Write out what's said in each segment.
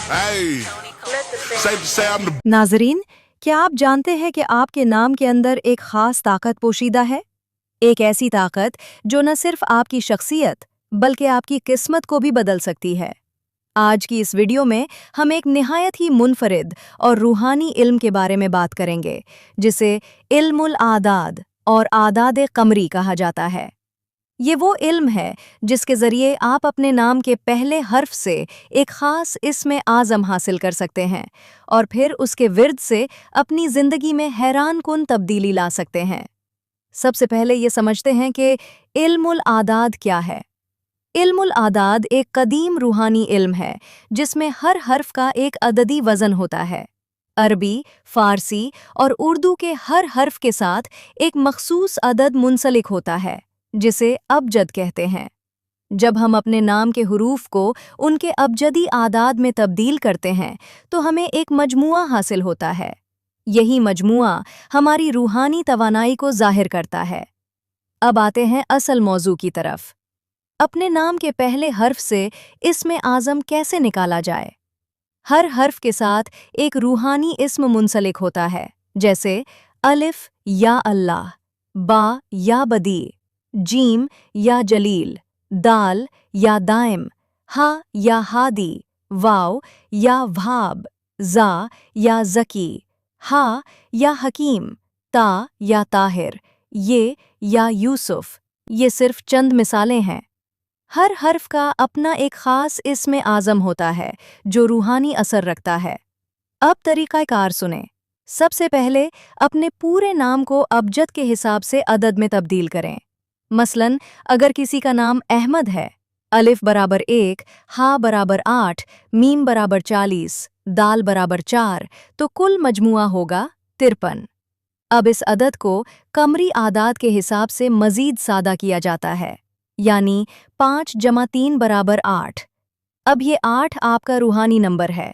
Hey, safe to say I'm the नाजरीन, क्या आप जानते हैं कि आपके नाम के अंदर एक खास ताकत पोशीदा है? एक ऐसी ताकत जो न सिर्फ आपकी शख्सियत बल्कि आपकी किस्मत को भी बदल सकती है। आज की इस वीडियो में हम एक निहायत ही मुनफरिद और रूहानी इल्म के बारे में बात करेंगे, जिसे इल्मुल आदाद और आदाद कमरी कहा जाता है। ये वो इल्म है जिसके ज़रिए आप अपने नाम के पहले हर्फ से एक ख़ास इस्म आज़म हासिल कर सकते हैं और फिर उसके विर्द से अपनी ज़िंदगी में हैरान कुन तब्दीली ला सकते हैं। सबसे पहले ये समझते हैं कि इल्मुल आदाद क्या है। इल्मुल आदाद एक कदीम रूहानी इल्म है जिसमें हर हर्फ का एक अददी वज़न होता है। अरबी, फ़ारसी और उर्दू के हर हर्फ के साथ एक मखसूस अदद मुंसलिक होता है, जिसे अबजद कहते हैं। जब हम अपने नाम के हुरूफ को उनके अबजदी आदाद में तब्दील करते हैं तो हमें एक मजमुआ हासिल होता है। यही मजमुआ हमारी रूहानी तवानाई को ज़ाहिर करता है। अब आते हैं असल मौजू की तरफ। अपने नाम के पहले हर्फ से इस्म आज़म कैसे निकाला जाए? हर हर्फ के साथ एक रूहानी इस्म मुंसलिक होता है, जैसे अलिफ या अल्लाह, बा या बदी, जीम या जलील, दाल या दाइम, हा या हादी, वाव या भाब, जा या जकी, हा या हकीम, ता या ताहिर, ये या यूसुफ। ये सिर्फ चंद मिसालें हैं। हर हर्फ का अपना एक ख़ास इस्म आज़म होता है जो रूहानी असर रखता है। अब तरीक़ाकार सुनें। सबसे पहले अपने पूरे नाम को अबजद के हिसाब से अदद में तब्दील करें। मसलन अगर किसी का नाम अहमद है, अलिफ बराबर 1, हा बराबर 8, मीम बराबर 40, दाल बराबर 4, तो कुल मजमुआ होगा 53। अब इस अदद को कमरी आदाद के हिसाब से मज़ीद सादा किया जाता है, यानी 5 जमा 3 बराबर 8। अब ये 8 आपका रूहानी नंबर है।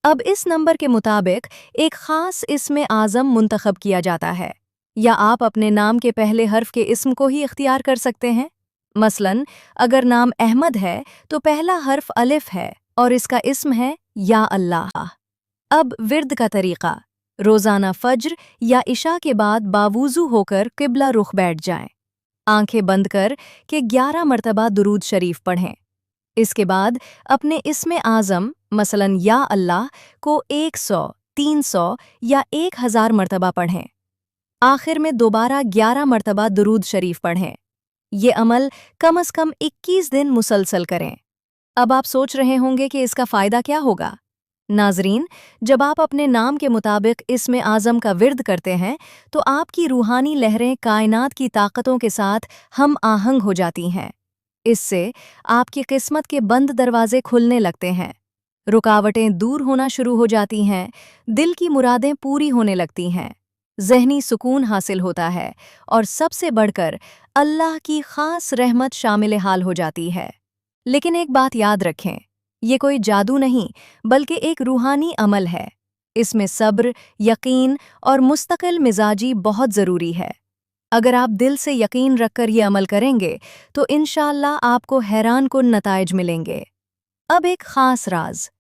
अब इस नंबर के मुताबिक एक ख़ास इस्म आज़म मुंतखब किया जाता है, या आप अपने नाम के पहले हर्फ के इस्म को ही इख्तियार कर सकते हैं। मसलन अगर नाम अहमद है तो पहला हर्फ अलिफ है और इसका इस्म है या अल्लाह। अब विर्द का तरीक़ा। रोज़ाना फज्र या इशा के बाद बावुज़ू होकर किबला रुख बैठ जाएं। आंखें बंद कर के 11 मरतबा दुरूद शरीफ पढ़ें। इसके बाद अपने इस्म आज़म मसलन या अल्लाह को 100, 300 या 1000 मरतबा पढ़ें। आखिर में दोबारा 11 मरतबा दुरूद शरीफ पढ़ें। ये अमल कम से कम 21 दिन मुसलसल करें। अब आप सोच रहे होंगे कि इसका फ़ायदा क्या होगा? नाजरीन, जब आप अपने नाम के मुताबिक इस्म आज़म का विर्द करते हैं तो आपकी रूहानी लहरें कायनात की ताकतों के साथ हम आहंग हो जाती हैं। इससे आपकी किस्मत के बंद दरवाजे खुलने लगते हैं, रुकावटें दूर होना शुरू हो जाती हैं, दिल की मुरादें पूरी होने लगती हैं, ज़हनी सुकून हासिल होता है और सबसे बढ़कर अल्लाह की ख़ास रहमत शामिल हाल हो जाती है। लेकिन एक बात याद रखें, ये कोई जादू नहीं बल्कि एक रूहानी अमल है। इसमें सब्र, यकीन और मुस्तकिल मिजाजी बहुत ज़रूरी है। अगर आप दिल से यकीन रखकर ये अमल करेंगे तो इंशाअल्लाह आपको हैरान कुन नताइज मिलेंगे। अब एक ख़ास राज।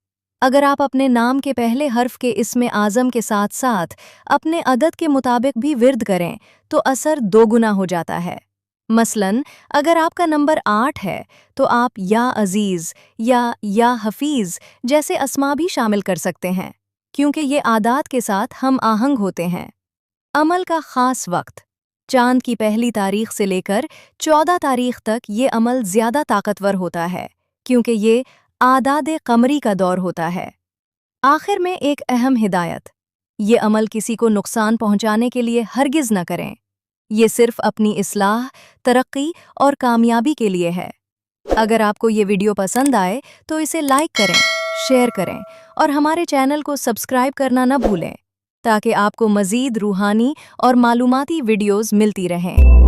अगर आप अपने नाम के पहले हर्फ के इस्म आज़म के साथ साथ अपने अदद के मुताबिक भी विर्द करें तो असर दोगुना हो जाता है। मसलन अगर आपका नंबर 8 है तो आप या अजीज़ या हफीज़ जैसे अस्मा भी शामिल कर सकते हैं, क्योंकि ये आदात के साथ हम आहंग होते हैं। अमल का ख़ास वक्त। चांद की पहली तारीख से लेकर 14 तारीख तक ये अमल ज़्यादा ताकतवर होता है, क्योंकि ये आदाद कमरी का दौर होता है। आखिर में एक अहम हिदायत। ये अमल किसी को नुकसान पहुंचाने के लिए हरगिज़ न करें। ये सिर्फ अपनी इस्लाह, तरक्की और कामयाबी के लिए है। अगर आपको ये वीडियो पसंद आए तो इसे लाइक करें, शेयर करें और हमारे चैनल को सब्सक्राइब करना न भूलें, ताकि आपको मज़ीद रूहानी और मालूमाती वीडियोज़ मिलती रहें।